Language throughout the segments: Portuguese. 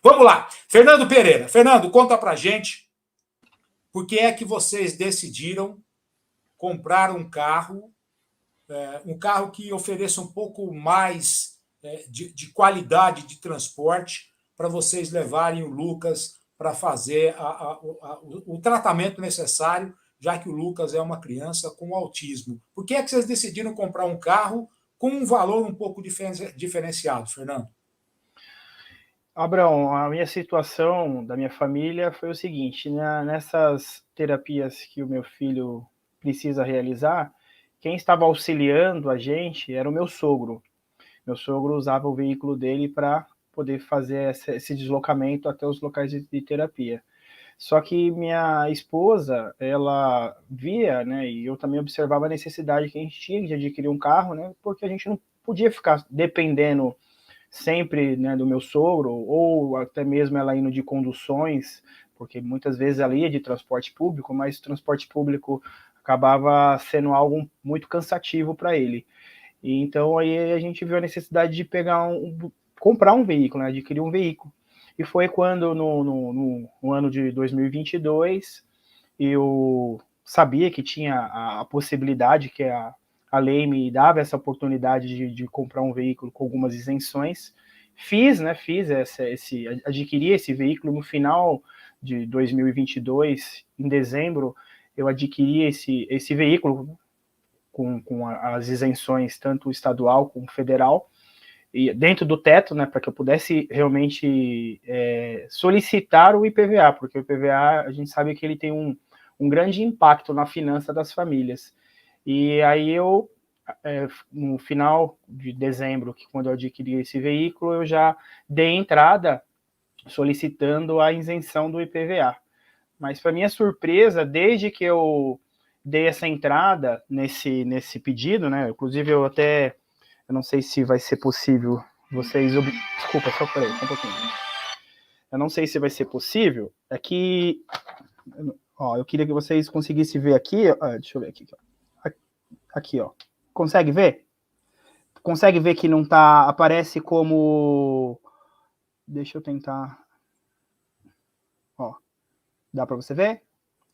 Vamos lá. Fernando Pereira. Fernando, conta pra gente por que é que vocês decidiram comprar um carro que ofereça um pouco mais de qualidade de transporte para vocês levarem o Lucas para fazer o tratamento necessário, já que o Lucas é uma criança com autismo. Por que é que vocês decidiram comprar um carro com um valor um pouco diferenciado, Fernando? Abraão, a minha situação da minha família foi o seguinte, nessas terapias que o meu filho precisa realizar, quem estava auxiliando a gente era o meu sogro. Meu sogro usava o veículo dele para poder fazer esse deslocamento até os locais de terapia. Só que minha esposa, ela via, né, e eu também observava a necessidade que a gente tinha de adquirir um carro, né, porque a gente não podia ficar dependendo sempre, né, do meu sogro, ou até mesmo ela indo de conduções, porque muitas vezes ela ia de transporte público, mas o transporte público acabava sendo algo muito cansativo para ele. E então aí a gente viu a necessidade de comprar um veículo, né, adquirir um veículo. E foi quando no ano de 2022 eu sabia que tinha a possibilidade que a lei me dava essa oportunidade de comprar um veículo com algumas isenções. Adquiri esse veículo no final de 2022, em dezembro, eu adquiri esse veículo com as isenções, tanto estadual como federal, e dentro do teto, né, para que eu pudesse realmente solicitar o IPVA, porque o IPVA, a gente sabe que ele tem um grande impacto na finança das famílias. E aí eu, no final de dezembro, que quando eu adquiri esse veículo, eu já dei entrada solicitando a isenção do IPVA. Mas, para minha surpresa, desde que eu dei essa entrada nesse pedido, né, inclusive eu não sei se vai ser possível vocês... Desculpa, só peraí, só um pouquinho. Eu não sei se vai ser possível, é que... Ó, eu queria que vocês conseguissem ver aqui, deixa eu ver aqui, ó. Aqui, ó. Consegue ver? Consegue ver que não tá... Aparece como... Deixa eu tentar... Ó, dá para você ver?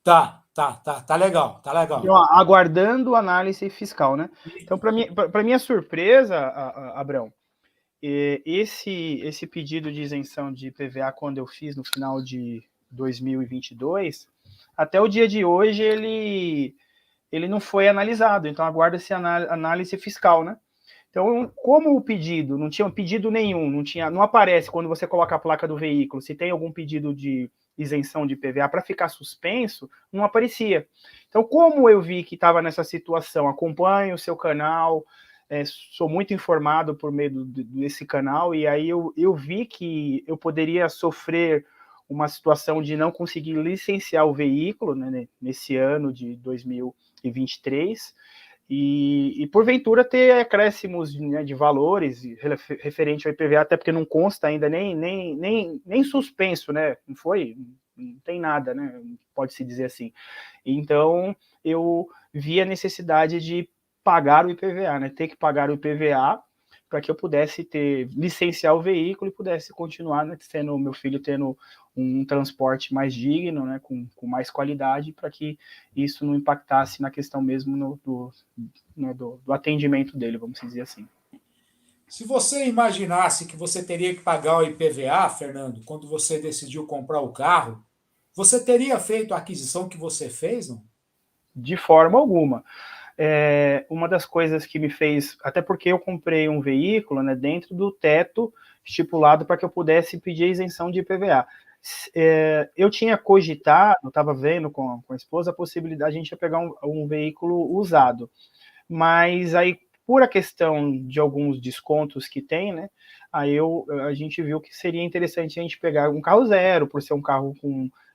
Tá legal, tá legal. Então, aguardando análise fiscal, né? Então, para minha surpresa, Abrão, esse pedido de isenção de IPVA, quando eu fiz no final de 2022, até o dia de hoje ele não foi analisado, então aguarda-se análise fiscal, né? Então, como o pedido, não tinha pedido nenhum, não aparece quando você coloca a placa do veículo, se tem algum pedido de isenção de IPVA para ficar suspenso, não aparecia. Então, como eu vi que estava nessa situação, acompanho o seu canal, sou muito informado por meio desse canal, e aí eu vi que eu poderia sofrer uma situação de não conseguir licenciar o veículo, né, nesse ano de 2023, e porventura ter acréscimos, né, de valores referente ao IPVA, até porque não consta ainda nem suspenso, né? Não tem nada, né? Pode-se dizer assim. Então, eu vi a necessidade de pagar o IPVA, né? Ter que pagar o IPVA para que eu pudesse licenciar o veículo e pudesse continuar, né, meu filho tendo um transporte mais digno, né, com mais qualidade, para que isso não impactasse na questão mesmo do atendimento dele, vamos dizer assim. Se você imaginasse que você teria que pagar o IPVA, Fernando, quando você decidiu comprar o carro, você teria feito a aquisição que você fez, não? De forma alguma. Uma das coisas que me fez, até porque eu comprei um veículo, né, dentro do teto estipulado para que eu pudesse pedir a isenção de IPVA. Eu tinha cogitado, estava vendo com a esposa a possibilidade de a gente pegar um veículo usado, mas aí, por a questão de alguns descontos que tem, né, aí a gente viu que seria interessante a gente pegar um carro zero, por ser um carro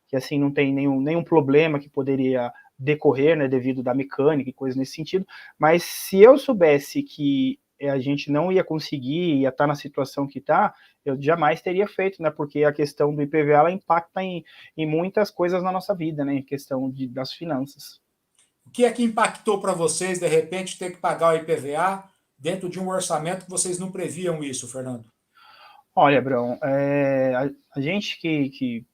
que assim não tem nenhum problema que poderia decorrer, né, devido da mecânica e coisas nesse sentido, mas se eu soubesse que a gente não ia conseguir, ia estar na situação que está, eu jamais teria feito, né, porque a questão do IPVA, ela impacta em muitas coisas na nossa vida, né, em questão das finanças. O que é que impactou para vocês, de repente, ter que pagar o IPVA dentro de um orçamento que vocês não previam isso, Fernando? Olha, Brão, a gente que,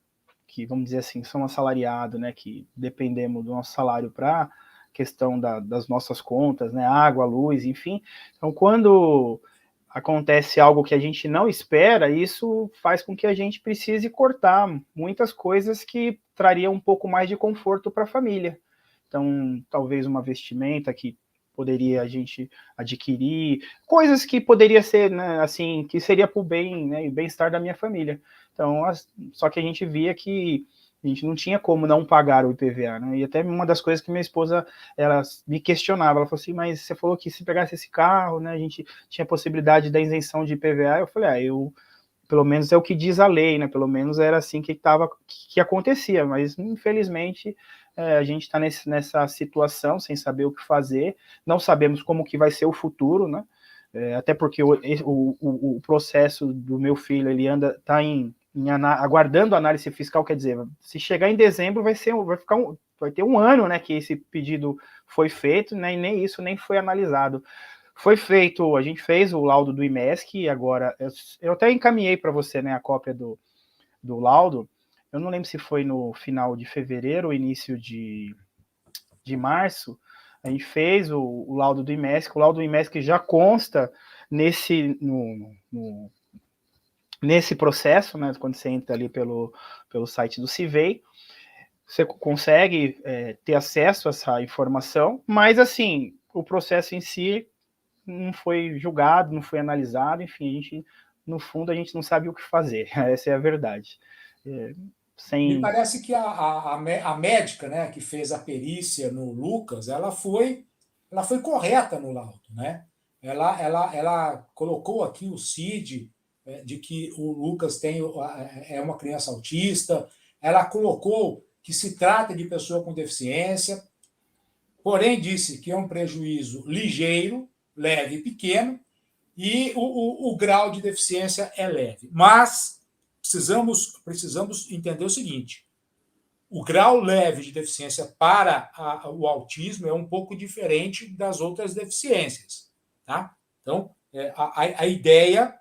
vamos dizer assim, somos assalariados, né, que dependemos do nosso salário para questão das nossas contas, né, água, luz, enfim. Então, quando acontece algo que a gente não espera, isso faz com que a gente precise cortar muitas coisas que trariam um pouco mais de conforto para a família. Então, talvez uma vestimenta que poderia a gente adquirir, coisas que poderia ser, né, assim, que seria para o bem, né, e bem-estar da minha família. Então, só que a gente via que a gente não tinha como não pagar o IPVA, né? E até uma das coisas que minha esposa, ela me questionava, ela falou assim, mas você falou que se pegasse esse carro, né, a gente tinha possibilidade da isenção de IPVA. Eu falei, pelo menos é o que diz a lei, né? Pelo menos era assim que acontecia, mas infelizmente a gente está nessa situação sem saber o que fazer, não sabemos como que vai ser o futuro, né? Até porque o processo do meu filho, ele está aguardando a análise fiscal, quer dizer, se chegar em dezembro vai ter um ano, né, que esse pedido foi feito, né, e nem isso nem foi analisado. Foi feito, a gente fez o laudo do IMESC, e agora, eu até encaminhei para você, né, a cópia do laudo. Eu não lembro se foi no final de fevereiro ou início de março. A gente fez o laudo do IMESC. O laudo do IMESC já consta nesse processo, né, quando você entra ali pelo site do CIVEI. Você consegue ter acesso a essa informação, mas, assim, o processo em si não foi julgado, não foi analisado, enfim, no fundo, a gente não sabe o que fazer, essa é a verdade. Me parece que a médica, né, que fez a perícia no Lucas, ela foi correta no laudo, né? Ela colocou aqui o CID, de que o Lucas é uma criança autista, ela colocou que se trata de pessoa com deficiência, porém disse que é um prejuízo ligeiro, leve e pequeno, e o grau de deficiência é leve. Mas precisamos entender o seguinte: o grau leve de deficiência para o autismo é um pouco diferente das outras deficiências. Tá? Então, a ideia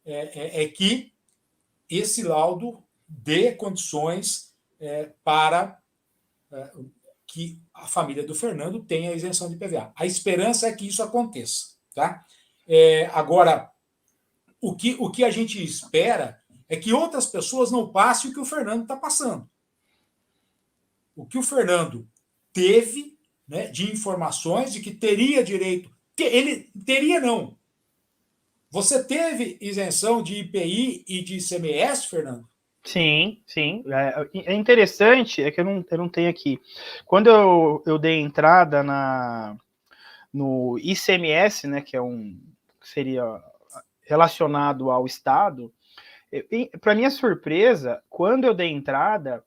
é que esse laudo dê condições para que a família do Fernando tenha isenção de IPVA. A esperança é que isso aconteça. Tá? Agora, o que a gente espera é que outras pessoas não passem o que o Fernando está passando. O que o Fernando teve, né, de informações de que teria direito. Ele teria, não. Você teve isenção de IPI e de ICMS, Fernando? Sim, sim. É interessante, é que eu não tenho aqui. Quando eu dei entrada no ICMS, né, que seria relacionado ao Estado, para minha surpresa, quando eu dei entrada,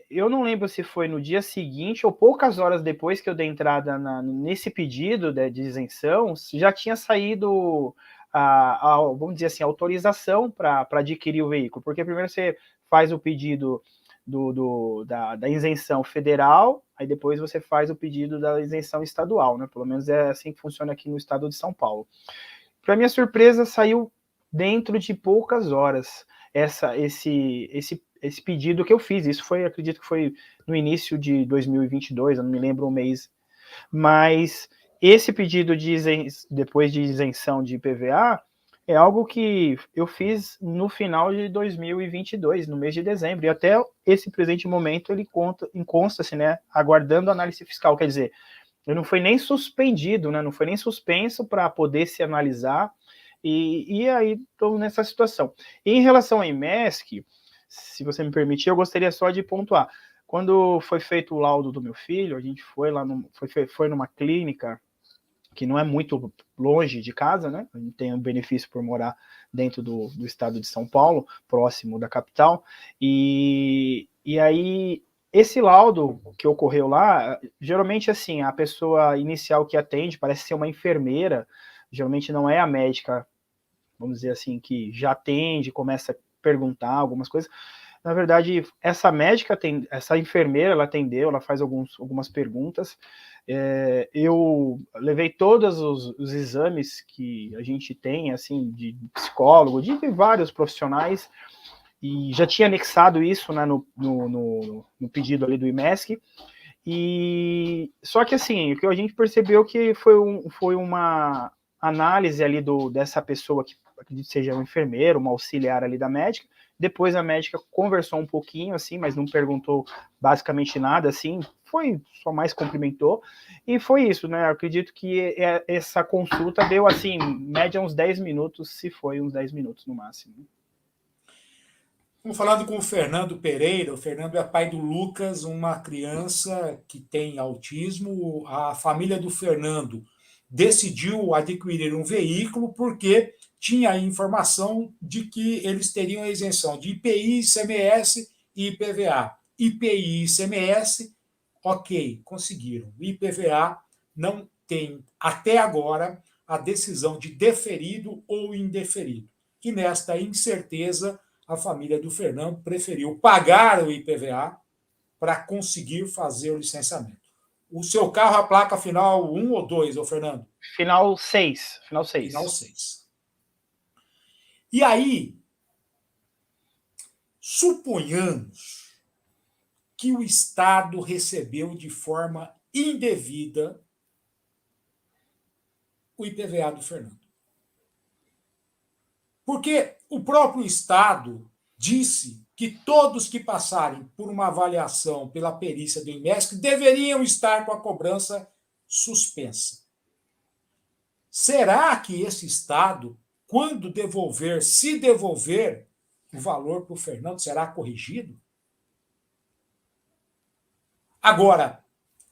eu não lembro se foi no dia seguinte ou poucas horas depois que eu dei entrada nesse pedido de isenção, já tinha saído vamos dizer assim, a autorização para adquirir o veículo, porque primeiro você faz o pedido da isenção federal, aí depois você faz o pedido da isenção estadual, né? Pelo menos é assim que funciona aqui no estado de São Paulo. Para minha surpresa, saiu dentro de poucas horas esse pedido que eu fiz. Isso foi, acredito que foi no início de 2022, eu não me lembro o mês, mas esse pedido depois de isenção de IPVA é algo que eu fiz no final de 2022, no mês de dezembro, e até esse presente momento ele consta-se, né, aguardando análise fiscal, quer dizer, ele não foi nem suspendido, né, não foi nem suspenso para poder se analisar, e aí estou nessa situação. E em relação ao IMESC, se você me permitir, eu gostaria só de pontuar. Quando foi feito o laudo do meu filho, a gente foi lá, foi numa clínica que não é muito longe de casa, né? A gente tem um benefício por morar dentro do estado de São Paulo, próximo da capital, e aí esse laudo que ocorreu lá, geralmente assim, a pessoa inicial que atende parece ser uma enfermeira, geralmente não é a médica, vamos dizer assim, que já atende, começa a perguntar algumas coisas. Na verdade, essa médica, essa enfermeira, ela atendeu, ela faz algumas perguntas. Eu levei todos os exames que a gente tem, assim, de psicólogo, de vários profissionais, e já tinha anexado isso, né, no pedido ali do IMESC. E só que assim, o que a gente percebeu que foi uma análise ali dessa pessoa que acredito seja um enfermeiro, uma auxiliar ali da médica. Depois a médica conversou um pouquinho assim, mas não perguntou basicamente nada assim, foi só mais cumprimentou. E foi isso, né? Eu acredito que essa consulta deu assim, média uns 10 minutos, se foi uns 10 minutos no máximo. Estamos falando com o Fernando Pereira. O Fernando é pai do Lucas, uma criança que tem autismo. A família do Fernando decidiu adquirir um veículo porque tinha a informação de que eles teriam a isenção de IPI, ICMS e IPVA. IPI e ICMS, ok, conseguiram. IPVA não tem, até agora, a decisão de deferido ou indeferido. E nesta incerteza, a família do Fernando preferiu pagar o IPVA para conseguir fazer o licenciamento. O seu carro, a placa final 1 ou 2, ô Fernando? Final 6. Final 6. Final 6. E aí, suponhamos que o Estado recebeu de forma indevida o IPVA do Fernando. Porque o próprio Estado disse que todos que passarem por uma avaliação pela perícia do IMESC deveriam estar com a cobrança suspensa. Será que esse Estado, quando devolver, se devolver o valor para o Fernando, será corrigido? Agora,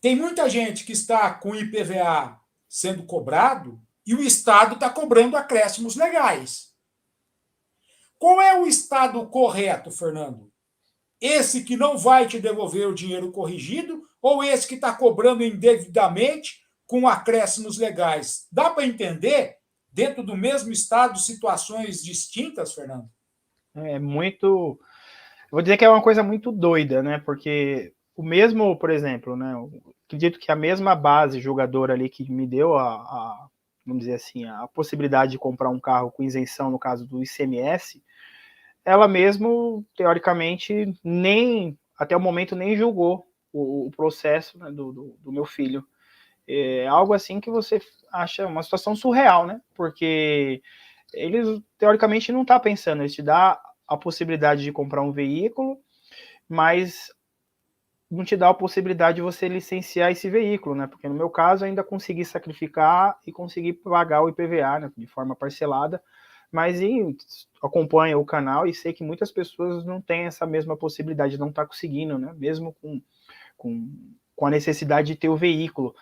tem muita gente que está com o IPVA sendo cobrado e o Estado está cobrando acréscimos legais. Qual é o estado correto, Fernando? Esse que não vai te devolver o dinheiro corrigido ou esse que está cobrando indevidamente com acréscimos legais? Dá para entender, dentro do mesmo estado, situações distintas, Fernando? É muito. Eu vou dizer que é uma coisa muito doida, né? Porque o mesmo, por exemplo, né? Eu acredito que a mesma base julgadora ali que me deu vamos dizer assim, a possibilidade de comprar um carro com isenção, no caso do ICMS, ela mesmo, teoricamente, até o momento, nem julgou o processo, né, do meu filho. É algo assim que você acha uma situação surreal, né? Porque eles, teoricamente, não estão pensando, eles te dão a possibilidade de comprar um veículo, mas não te dá a possibilidade de você licenciar esse veículo, né? Porque no meu caso, ainda consegui sacrificar e consegui pagar o IPVA, né, de forma parcelada, mas acompanho o canal e sei que muitas pessoas não têm essa mesma possibilidade, não está conseguindo, né? Mesmo com a necessidade de ter o veículo.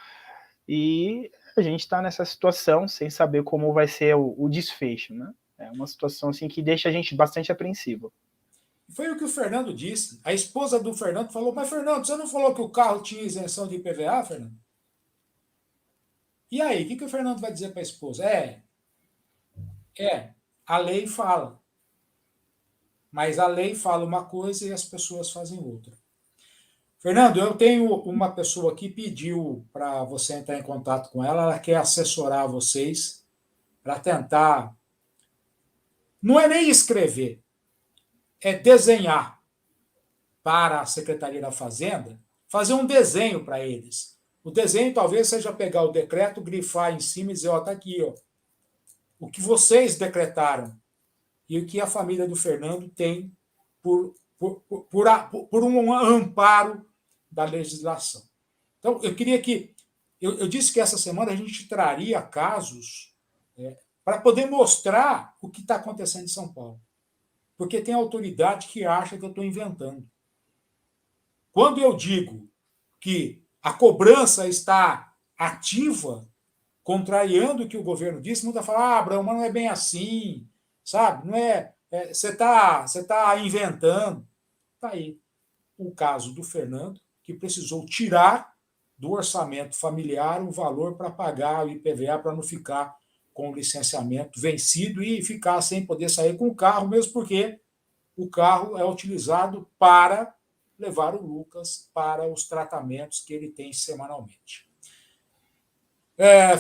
E a gente está nessa situação sem saber como vai ser o desfecho, né? É uma situação assim que deixa a gente bastante apreensivo. Foi o que o Fernando disse. A esposa do Fernando falou, mas Fernando, você não falou que o carro tinha isenção de IPVA, Fernando? E aí, o que o Fernando vai dizer para a esposa? A lei fala. Mas a lei fala uma coisa e as pessoas fazem outra. Fernando, eu tenho uma pessoa que pediu para você entrar em contato com ela, ela quer assessorar vocês para tentar. Não é nem escrever, é desenhar para a Secretaria da Fazenda, fazer um desenho para eles. O desenho talvez seja pegar o decreto, grifar em cima e dizer: ó, está aqui, ó, o que vocês decretaram e o que a família do Fernando tem por um amparo da legislação. Então, eu queria que. Eu disse que essa semana a gente traria casos para poder mostrar o que está acontecendo em São Paulo. Porque tem autoridade que acha que eu estou inventando. Quando eu digo que a cobrança está ativa, contrariando o que o governo disse, muita fala, Abraão, mas não é bem assim, sabe? Não é. Você está inventando. Está aí o caso do Fernando, que precisou tirar do orçamento familiar o valor para pagar o IPVA para não ficar com o licenciamento vencido e ficar sem poder sair com o carro, mesmo porque o carro é utilizado para levar o Lucas para os tratamentos que ele tem semanalmente.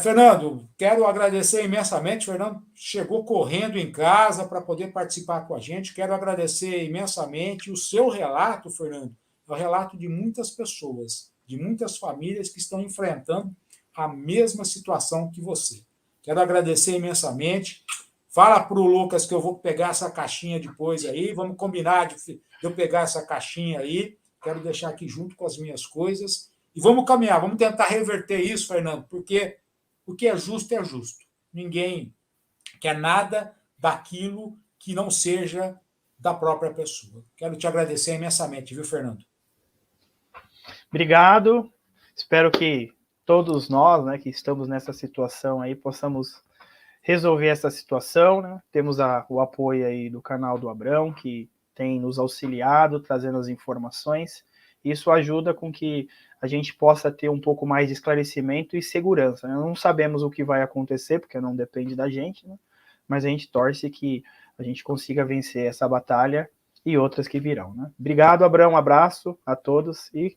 Fernando, quero agradecer imensamente. Fernando chegou correndo em casa para poder participar com a gente. Quero agradecer imensamente o seu relato, Fernando. É o relato de muitas pessoas, de muitas famílias que estão enfrentando a mesma situação que você. Quero agradecer imensamente. Fala para o Lucas que eu vou pegar essa caixinha depois aí. Vamos combinar de eu pegar essa caixinha aí. Quero deixar aqui junto com as minhas coisas. E vamos caminhar, vamos tentar reverter isso, Fernando, porque o que é justo é justo. Ninguém quer nada daquilo que não seja da própria pessoa. Quero te agradecer imensamente, viu, Fernando? Obrigado. Espero que todos nós, né, que estamos nessa situação aí, possamos resolver essa situação, né? Temos o apoio aí do canal do Abrão, que tem nos auxiliado, trazendo as informações. Isso ajuda com que a gente possa ter um pouco mais de esclarecimento e segurança, né? Não sabemos o que vai acontecer, porque não depende da gente, né? Mas a gente torce que a gente consiga vencer essa batalha e outras que virão, né? Obrigado, Abrão, um abraço a todos e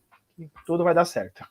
tudo vai dar certo.